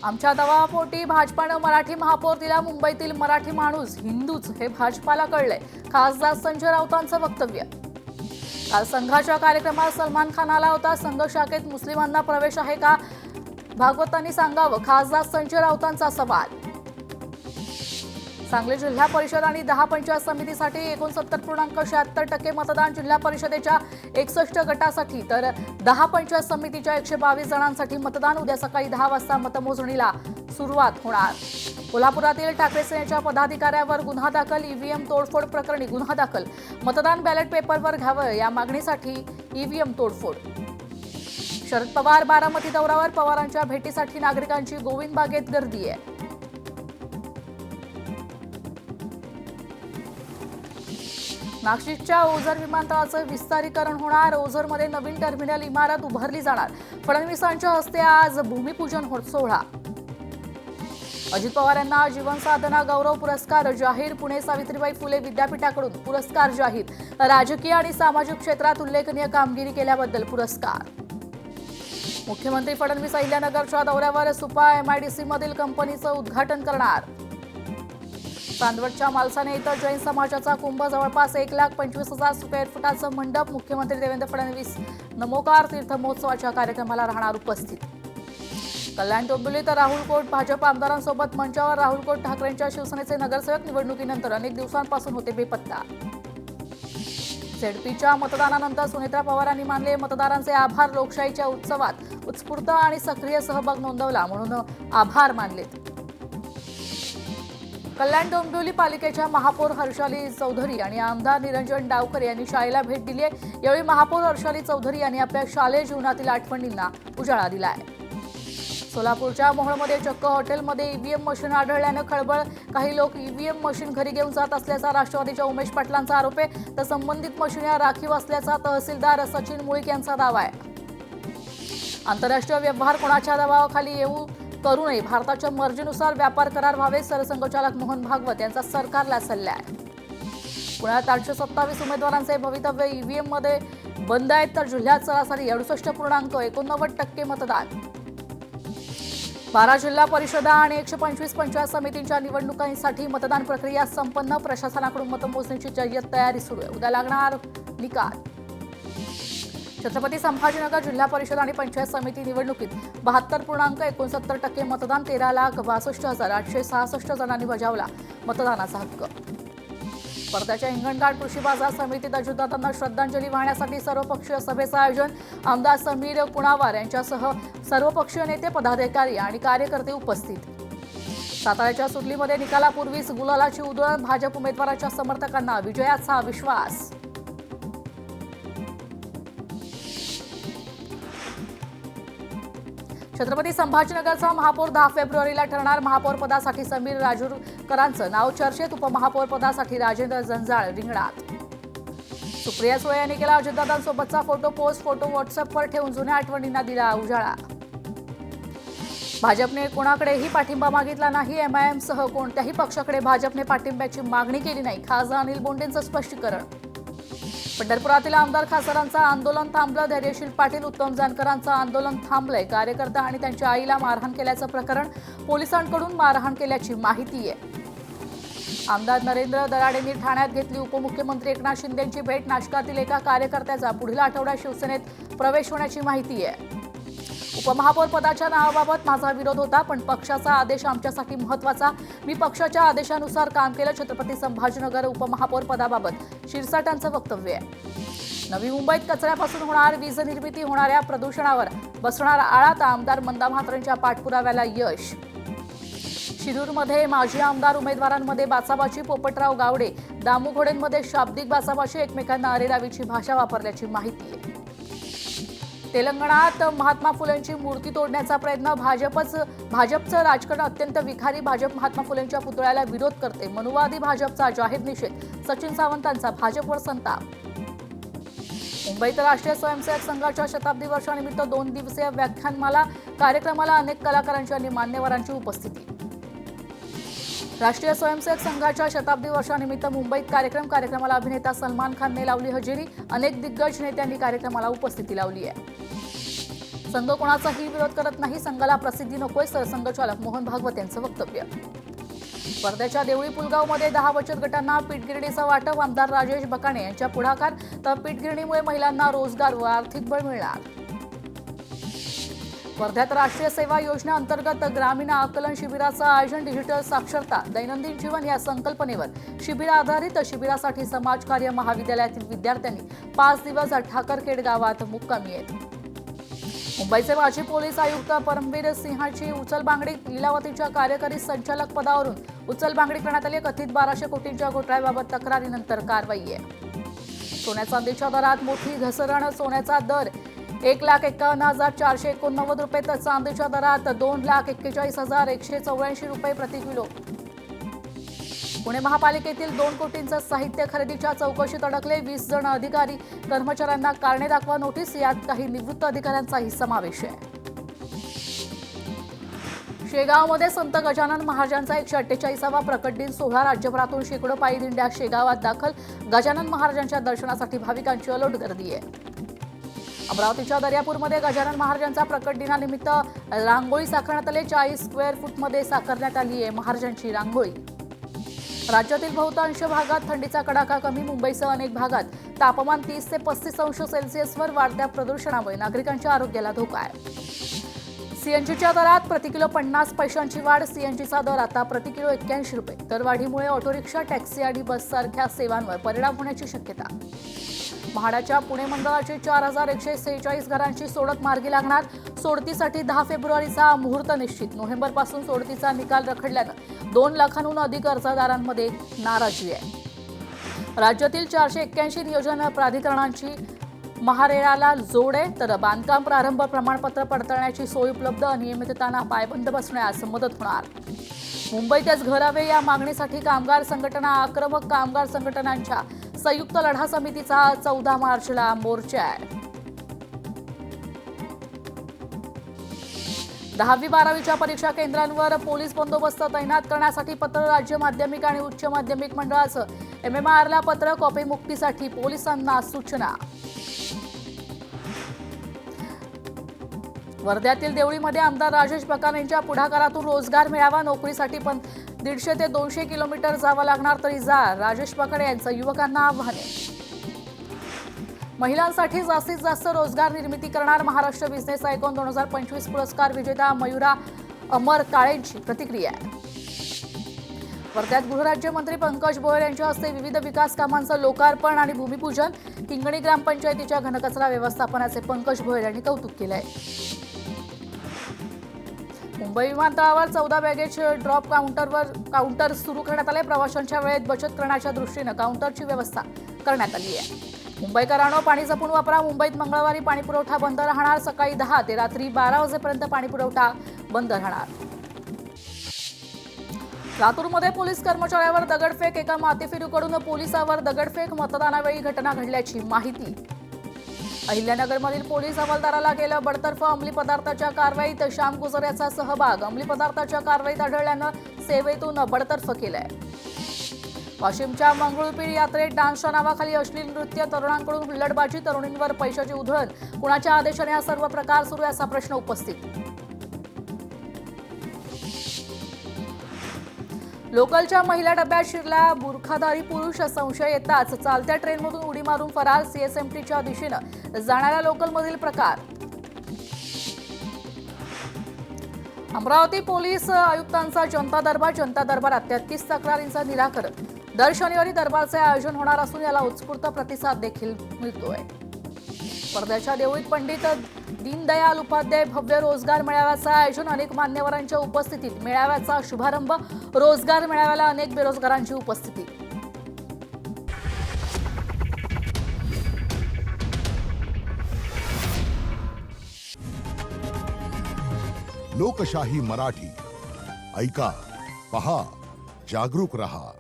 आमच्या दबावापोटी भाजपानं मराठी महापौर दिला. मुंबईतील मराठी माणूस हिंदूच हे भाजपाला कळलंय. खासदार संजय राऊतांचं वक्तव्य. काल संघाच्या कार्यक्रमात सलमान खान आला होता. संघ शाखेत मुस्लिमांना प्रवेश आहे का, भागवतांनी सांगावं, खासदार संजय राऊतांचा सवाल. सांगली जिल्हा परिषद आणि 10 पंचायत समितीसाठी 69.76% मतदान. जिल्हा परिषदेच्या 61 गटासाठी तर 10 पंचायत समितीच्या 122 जणांसाठी मतदान. उद्या सकाळी 10 वाजता मतमोजणीला सुरुवात होणार. कोल्हापुरातील ठाकरे सेनेच्या पदाधिकाऱ्यावर गुन्हा दाखल. ईव्हीएम तोडफोड प्रकरणी गुन्हा दाखल. मतदान बॅलेट पेपरवर घ्यावं या मागणीसाठी ईव्हीएम तोडफोड. शरद पवार बारामती दौऱ्यावर. पवारांच्या भेटीसाठी नागरिकांची गोविंद बागेत गर्दी आहे. नाशिकच्या ओझर विमानतळाचं विस्तारीकरण होणार. ओझरमध्ये नवीन टर्मिनल इमारत उभारली जाणार. फडणवीसांच्या हस्ते आज भूमिपूजन सोहळा. अजित पवार यांना जीवनसाधना गौरव पुरस्कार जाहीर. पुणे सावित्रीबाई फुले विद्यापीठाकडून पुरस्कार जाहीर. राजकीय आणि सामाजिक क्षेत्रात उल्लेखनीय कामगिरी केल्याबद्दल पुरस्कार. मुख्यमंत्री फडणवीस अहिल्यानगरच्या दौऱ्यावर. सुपा एमआयडीसीमधील कंपनीचं उद्घाटन करणार. चांदवडच्या मालसाने इथं जैन समाजाचा कुंभ. जवळपास 1,25,000 स्क्वेअर फुटाचं मंडप. मुख्यमंत्री देवेंद्र फडणवीस नमोकार तीर्थ महोत्सवाच्या कार्यक्रमाला राहणार उपस्थित. कल्याण डोंबिवली तर राहुल कोट भाजप आमदारांसोबत मंचावर. राहुल कोट ठाकरेंच्या शिवसेनेचे नगरसेवक निवडणुकीनंतर अनेक दिवसांपासून होते बेपत्ता. झेडपीच्या मतदानानंतर सुनेत्रा पवारांनी मानले मतदारांचे आभार. लोकशाहीच्या उत्सवात उत्स्फूर्त आणि सक्रिय सहभाग नोंदवला म्हणून आभार मानलेत. कल्याण डोंबिवली पालिकेच्या महापौर हर्षाली चौधरी आणि आमदार निरंजन डावकर यांनी शाळेला भेट दिली आहे. यावेळी महापौर हर्षाली चौधरी यांनी आपल्या शालेय जीवनातील आठवणींना उजाळा दिला आहे. सोलापूरच्या मोहोळमध्ये चक्क हॉटेलमध्ये ईव्हीएम मशीन आढळल्यानं खळबळ. काही लोक ईव्हीएम मशीन घरी घेऊन जात असल्याचा राष्ट्रवादीच्या उमेश पाटलांचा आरोप आहे. तर संबंधित मशीन या राखीव असल्याचा तहसीलदार सचिन मुळीक यांचा दावा आहे. आंतरराष्ट्रीय व्यवहार कोणाच्या दबावाखाली येऊ करू नये. भारताच्या मर्जीनुसार व्यापार करार व्हावे. सरसंघचालक मोहन भागवत यांचा सरकारला सल्ला आहे. पुण्यात 827 उमेदवारांचे भवितव्य ईव्हीएममध्ये बंद आहेत. तर जिल्ह्यात सरासरी 68.89% मतदान. 12 जिल्हा परिषदा आणि 125 पंचायत समितींच्या निवडणुकांसाठी मतदान प्रक्रिया संपन्न. प्रशासनाकडून मतमोजणीची जय्यत तयारी सुरू आहे. उद्या लागणार निकाल. छत्रपती संभाजीनगर जिल्हा परिषद आणि पंचायत समिती निवडणुकीत 72.69% मतदान. 13,62,866 जणांनी बजावला मतदानाचा हक्क. वर्ध्याच्या हिंगणघाट कृषी बाजार समितीत अजितदादांना श्रद्धांजली वाहण्यासाठी सर्वपक्षीय सभेचं आयोजन. आमदार समीर कुणावार यांच्यासह सर्वपक्षीय नेते, पदाधिकारी आणि कार्यकर्ते उपस्थित. साताऱ्याच्या सुटलीमध्ये निकालापूर्वीच गुलालाची उधळण. भाजप उमेदवाराच्या समर्थकांना विजयाचा विश्वास. छत्रपती संभाजीनगरचा महापौर 10 फेब्रुवारीला ठरणार. महापौर पदासाठी समीर राजूरकरांचं नाव चर्चेत. उपमहापौर पदासाठी राजेंद्र जंजाळ रिंगणात. सुप्रिया सुळे यांनी केला अजितदादांसोबतचा फोटो पोस्ट. फोटो व्हॉट्सअपवर ठेवून जुन्या आठवणींना दिला उजाळा. भाजपने कोणाकडेही पाठिंबा मागितला नाही. एमआयएमसह कोणत्याही पक्षाकडे भाजपने पाठिंब्याची मागणी केली नाही. खासदार अनिल बोंडेंचं स्पष्टीकरण. पंढरपुरातील आमदार खासदारांचं आंदोलन थांबलं. धैर्यशील पाटील, उत्तम जानकरांचं आंदोलन थांबलंय. कार्यकर्ता आणि त्यांच्या आईला मारहाण केल्याचं प्रकरण. पोलिसांकडून मारहाण केल्याची माहिती आहे. आमदार नरेंद्र दराडेंनी ठाण्यात घेतली उपमुख्यमंत्री एकनाथ शिंदेंची भेट. नाशकातील एका कार्यकर्त्याचा पुढील आठवड्यात शिवसेनेत प्रवेश होण्याची माहिती आहे. उपमहापौर पदाच्या नावाबाबत माझा विरोध होता, पण पक्षाचा आदेश आमच्यासाठी महत्त्वाचा. मी पक्षाच्या आदेशानुसार काम केलं. छत्रपती संभाजीनगर उपमहापौर पदाबाबत शिरसाटांचं वक्तव्य आहे. नवी मुंबईत कचऱ्यापासून होणार वीज निर्मिती. होणाऱ्या प्रदूषणावर बसणार आळा. तर आमदार मंदा म्हात्रेंच्या पाठपुराव्याला यश. शिरूरमध्ये माजी आमदार उमेदवारांमध्ये बाचाबाची. पोपटराव गावडे, दामू घोडेंमध्ये शाब्दिक बाचाबाची. एकमेकांना अरेरावीची भाषा वापरल्याची माहिती आहे. तेलंगणात महात्मा फुलेंची मूर्ती तोडण्याचा प्रयत्न. भाजपचं राजकारण अत्यंत विखारी. भाजप महात्मा फुलेंच्या पुतळ्याला विरोध करते. मनुवादी भाजपचा जाहीर निषेध. सचिन सावंतांचा भाजपवर संताप. मुंबईत राष्ट्रीय स्वयंसेवक संघाच्या शताब्दी वर्षानिमित्त 2 दिवसीय व्याख्यानमाला. कार्यक्रमाला अनेक कालाकारांची आणि मान्यवरांची उपस्थिती. राष्ट्रीय स्वयंसेवक संघाच्या शताब्दी वर्षानिमित्त मुंबईत कार्यक्रमाला अभिनेता सलमान खानने लावली हजेरी. अनेक दिग्गज नेत्यांनी कार्यक्रमाला उपस्थिती लावली आहे. संघ कोणाचाही विरोध करत नाही, संघाला प्रसिद्धी नकोय, सरसंघचालक मोहन भागवत यांचं वक्तव्य. वर्ध्याच्या देवळी पुलगावमध्ये 10 बचत गटांना पीठगिरणीचं वाटप. आमदार राजेश बकाणे यांच्या पुढाकार. तर पीठगिरणीमुळे महिलांना रोजगार व आर्थिक बळ मिळणार. वर्ध्यात राष्ट्रीय सेवा योजना अंतर्गत ग्रामीण आकलन शिबिराचं आयोजन. डिजिटल साक्षरता दैनंदिन जीवन या संकल्पनेवर शिबिर आधारित शिबिरासाठी समाजकार्य महाविद्यालयातील विद्यार्थ्यांनी 5 दिवस ठाकरखेड गावात मुक्कामी आहेत. मुंबईचे माजी पोलीस आयुक्त परमवीर सिंहाची उचलबांगडी. लीलावतीच्या कार्यकारी संचालक पदावरून उचलबांगडी करण्यात आली. कथित 1200 कोटींच्या घोटाळ्याबाबत तक्रारीनंतर कारवाई आहे. सोन्या चांदीच्या दरात मोठी घसरण. सोन्याचा दर 1,51,489 रुपये, तर चांदीच्या दरात 2,41,184 रुपये प्रति किलो. पुणे महापालिकेतील 2 कोटींचं साहित्य खरेदीच्या चौकशीत अडकले 20 जण अधिकारी. कर्मचाऱ्यांना कारणे दाखवा नोटीस. यात काही निवृत्त अधिकाऱ्यांचाही समावेश आहे. शेगावमध्ये संत गजानन महाराजांचा 148वा प्रकट दिन सोहळा. राज्यभरातून शेकडो पायी दिंड्या शेगावात दाखल. गजानन महाराजांच्या दर्शनासाठी भाविकांची अलोट गर्दी आहे. अमरावतीच्या दर्यापूरमध्ये गजानन महाराजांचा प्रकट दिनानिमित्त रांगोळी साकारण्यात आली. 40 स्क्वेअर फूटमध्ये साकारण्यात आली आहे महाराजांची रांगोळी. राज्यातील बहुतांश भागात थंडीचा कडाका कमी. मुंबईसह अनेक भागात तापमान 30 ते 35 अंश सेल्सिअसवर. वाढत्या प्रदूषणामुळे नागरिकांच्या आरोग्याला धोका आहे. सीएनजीच्या दरात प्रति किलो 50 पैशांची वाढ. सीएनजीचा दर आता प्रति किलो 81 रुपये. दरवाढीमुळे ऑटो रिक्षा, टॅक्सी आणि बससारख्या सेवांवर परिणाम होण्याची शक्यता. म्हाडाच्या पुणे मंडळाची 4146 घरांची सोडत मार्गी लागणार. सोडतीसाठी 10 फेब्रुवारीचा मुहूर्त निश्चित. नोव्हेंबरपासून सोडतीचा निकाल रखडल्यानं 2 लाखांहून अधिक अर्जदारांमध्ये नाराजी आहे. राज्यातील 481 नियोजन प्राधिकरणांची महारेराला जोड आहे. तर बांधकाम प्रारंभ प्रमाणपत्र पडताळण्याची सोय उपलब्ध. अनियमिततांना पायबंद बसण्यास मदत होणार. मुंबईतच घर हवे या मागणीसाठी कामगार संघटना आक्रमक. कामगार संघटनांच्या संयुक्त लढा समितीचा 14 मार्चला मोर्चा आहे. 10वी-12वीच्या परीक्षा केंद्रांवर पोलीस बंदोबस्त तैनात करण्यासाठी पत्र. राज्य माध्यमिक आणि उच्च माध्यमिक मंडळाचं MMRला पत्र. कॉपी मुक्तीसाठी पोलिसांना सूचना. वर्ध्यातील देवळीमध्ये आमदार राजेश बकाणे यांच्या पुढाकारातून रोजगार मेळावा. नोकरीसाठी पण 150 ते 200 किलोमीटर जावं लागणार तरी जा. राजेश बकाणे यांचं युवकांना आव्हान आहे. महिलांसाठी जास्तीत जास्त रोजगार निर्मिती करणार. महाराष्ट्र बिझनेस आयकॉन 2025 पुरस्कार विजेता मयुरा अमर काळेंची प्रतिक्रिया आहे. वर्ध्यात गृहराज्यमंत्री पंकज भोयर यांच्या हस्ते विविध विकास कामांचं लोकार्पण आणि भूमिपूजन. हिंगणी ग्रामपंचायतीच्या घनकचरा व्यवस्थापनाचे पंकज भोयर यांनी कौतुक केलं आहे. मुंबई विमानतळावर 14 बॅगेज ड्रॉप काउंटर सुरू करण्यात आले. प्रवाशांच्या वेळेत बचत करण्याच्या दृष्टीनं काउंटरची व्यवस्था करण्यात आली आहे. मुंबईकरांनो, पाणी जपून वापरा. मुंबईत मंगळवारी पाणीपुरवठा बंद राहणार. सकाळी 10 ते रात्री 12 वाजेपर्यंत पाणीपुरवठा बंद राहणार. लातूरमध्ये पोलीस कर्मचाऱ्यावर दगडफेक. एका माथेफिरूकडून पोलिसावर दगडफेक. मतदानावेळी घटना घडल्याची माहिती. अहिल्यानगरमधील पोलीस हवालदाराला केलं बडतर्फ. अंमली पदार्थाच्या कारवाईत श्याम गुजर याचा सहभाग. अंमली पदार्थाच्या कारवाईत आढळल्यानं सेवेतून बडतर्फ केलंय. वाशिमच्या मंगळूरपीर यात्रेत डान्सच्या नावाखाली अश्लील नृत्य. तरुणांकडून हुल्लडबाजी. तरुणींवर पैशाची उधळण. कुणाच्या आदेशाने हा सर्व प्रकार सुरू आहे असा प्रश्न उपस्थित. लोकलच्या महिला डब्यात शिरला बुरखाधारी पुरुष. संशय येताच चालत्या ट्रेनमधून उडी मारून फरार. CSMTच्या दिशेनं जाणाऱ्या लोकलमधील प्रकार. अमरावती पोलीस आयुक्तांचा जनता दरबार. जनता दरबारात 33 तक्रारींचं निराकरण. दर शनिवारी दरबारचे आयोजन होणार असून याला उत्स्फूर्त प्रतिसाद देखील मिळतोय. वर्ध्याच्या देवळीत पंडित दीनदयाल उपाध्याय भव्य रोजगार मेळाव्याचं आयोजन. अनेक मान्यवरांच्या उपस्थितीत मेळाव्याचा शुभारंभ. रोजगार मेळाव्याला अनेक बेरोजगारांची उपस्थिती. लोकशाही मराठी ऐका, पहा, जागरूक रहा.